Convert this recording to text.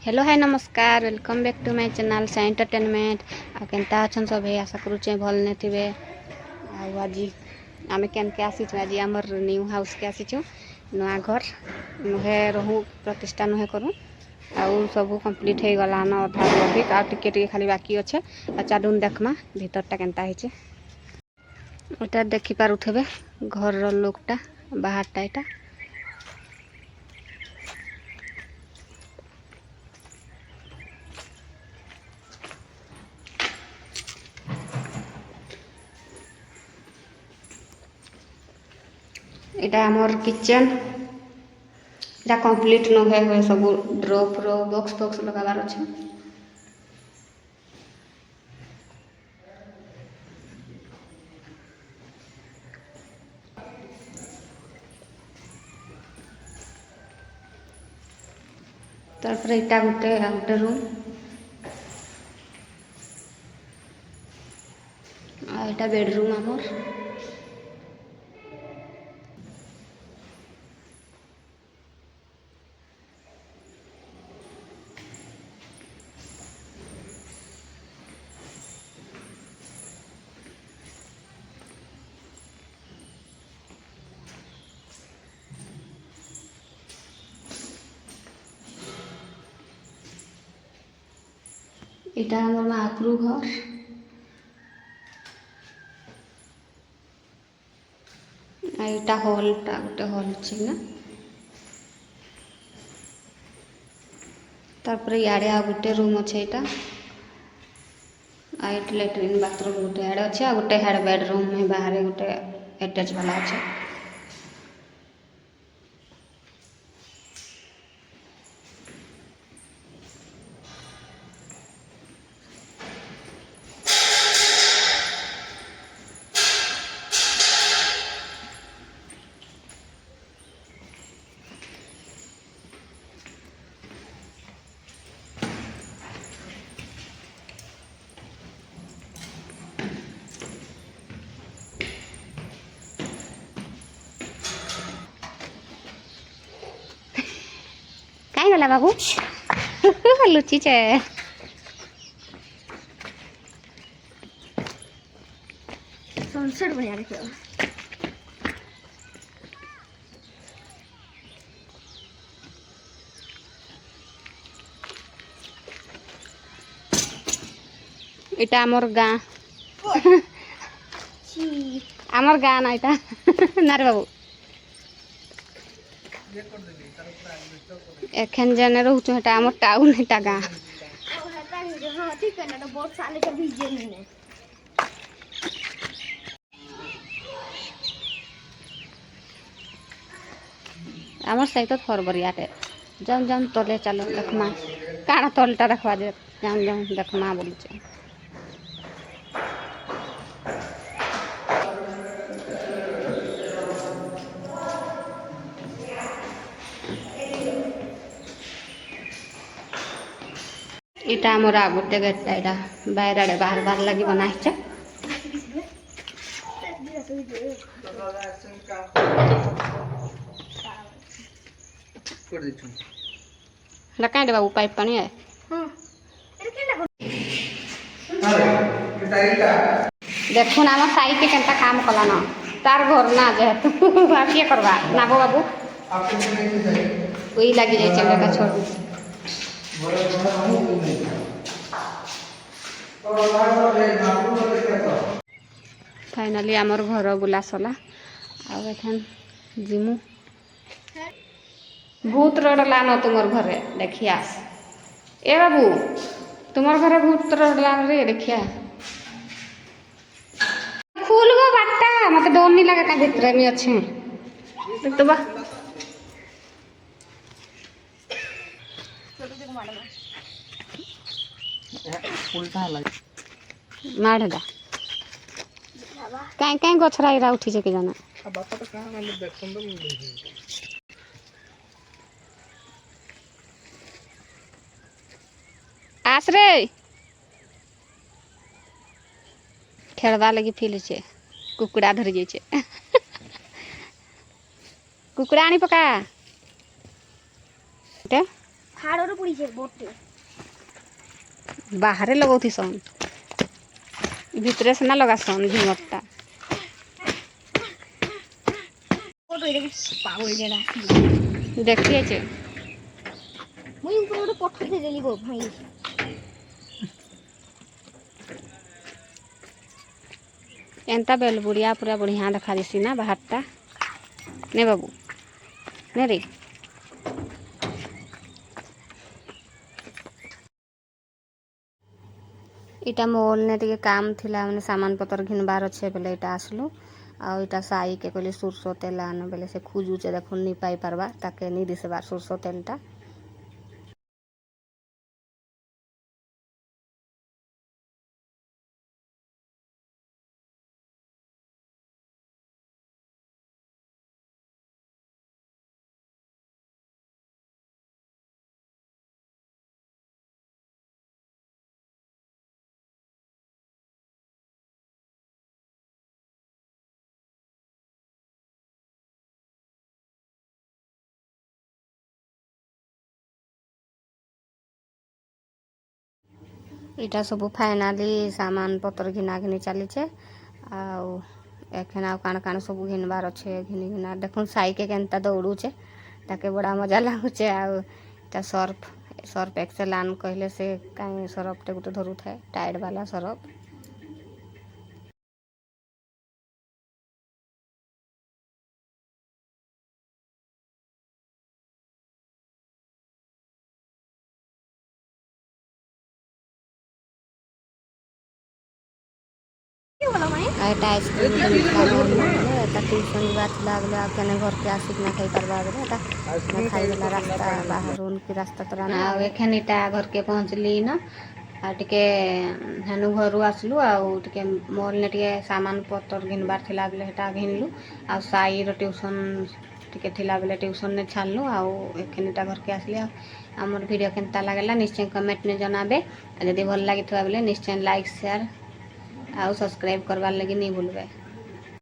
Hello hi नमस्कार welcome back to my channel से entertainment आ केनता अछन सब है आशा करूचे भल ने थिबे आज आमे केन के आसी आज हमर न्यू हाउस के आसी नुआ घर नुहे रहू प्रतिष्ठा नुहे करू आ सब कंप्लीट हो गला न अधा अधिक आ टिके खाली बाकी अच्छे आ चालून देखमा भीतरटा केनता हिचे एटा देखि पारुथबे घर रो लोकटा बाहरटा एटा इटा हमर किचन इटा कंप्लीट न है सब ड्रॉप रो बॉक्स बॉक्स लगाबार अछि तारपर इटा गोटे रूम आ इटा बेडरूम हमर इटा हमर महाप्रभु घर आ इटा हॉलटा गोटे हॉल अछि ना तारपर याडे आ गोटे रूम अछि इटा आ इट लैट्रिन बाथरूम गोटे याडे अछि आ गोटे हेड बेडरूम में बाहर गोटे अटैच वाला अछि काय गला बाबू लुची छे सनसेट बढ़िया देखियो इटा हमर गाँ हमर गाँ ना इटा नारे बाबू एखन जने रहू हेटा हमर टाउन हेटा गाँ आमर सहित फरबरियाटे जम जम तले चलो देखमा काना तलटा देखवा जे जम जम देखमा बोलछे इटा मोरा गोटे गेटटा इटा बाहर आड़े बाहर बाहर लगी बनाइछे लकाई दे बाबू पाइप पानी है देखो ना हम साई के केनता काम कला ना तार घर ना जेहेतु आ के करबा नागो बाबू ओई लागी जाय चले का छोड़ फाइनली आमर घर बुला सला आ एखन जिमु भूत रडला न तुमर घरे देखिया ए बाबू तुमर घरे भूत रडला रे देखिया खुलबो बाटा मते डर नहीं लगा का भीतर में अच्छे देख तो बा उल्टा लग मार दा काई काई गछरा इरा उठी जे के जाना बापा तो कहां माने देखन दो आस रे खेलवा लगी फील छे कुकुड़ा धर जाय छे कुकुड़ा आनी पका ହାଡ଼ରେ ପଡ଼ିଛେ ବୋଟେ ବାହାରେ ଲଗାଉଥିସନ୍ ଭିତରେ ସିନା ଲଗାସନ୍ ଝୁମରଟା ପାଗଳ ଯେଟା ଦେଖିଛେ ମୁଇଁ ଉପରେ ଗୋଟେ ପଠେଇ ଦେଲି ଗୋ ଭାଇ एंता बेल बुढ़िया पूरा बढ़िया देखा देसी ना बाहरटा ने बाबू ने रे इटा मोल ने टिके काम थिला माने सामान पतर घिनबार अच्छे बेले इटा आसलु आउ इटा साई के कहली सुरसो तेल आन बेले से खोजुचे देखुन नी पाई पारबा ताके नी दिसबार सुरसो तेलटा इटा सब फाइनाली सामान पतर घिना घिनी चलीचे आउ एखन आउ काण काण सब घिनबार अच्छे घिनी घिना देखुन साई के केनता दौड़ूचे ताके बड़ा मजा लागुचे आउ ता सर्फ सर्फ एक्सेल आन कहले से काई सरफ टे गुटे धरू थाए टाइड वाला सरफ एटा आइसक्रीम के मिठला मोल में एटा ट्यूशन बात लागले आ केने घर के आसिक ना खाई परबा बेले एटा ना खाई वाला रास्ता बाहर उनकी रास्ता तोरा ना आ एखन इटा घर के पहुंचली न आ टिके हेनु घरु आसलु आ टिके मोल ने टिके सामान पतर घिनबार थिला बेले हेटा घिनलु आ साई रो ट्यूशन टिके थिला बेले ट्यूशन ने छानलु आ एखन इटा घर के आसली आमर वीडियो केनता लागला निश्चय कमेंट ने जनाबे आ यदि भल लागिथवा बेले निश्चय लाइक शेयर आउ सब्सक्राइब करवार लगी नहीं भूलबे।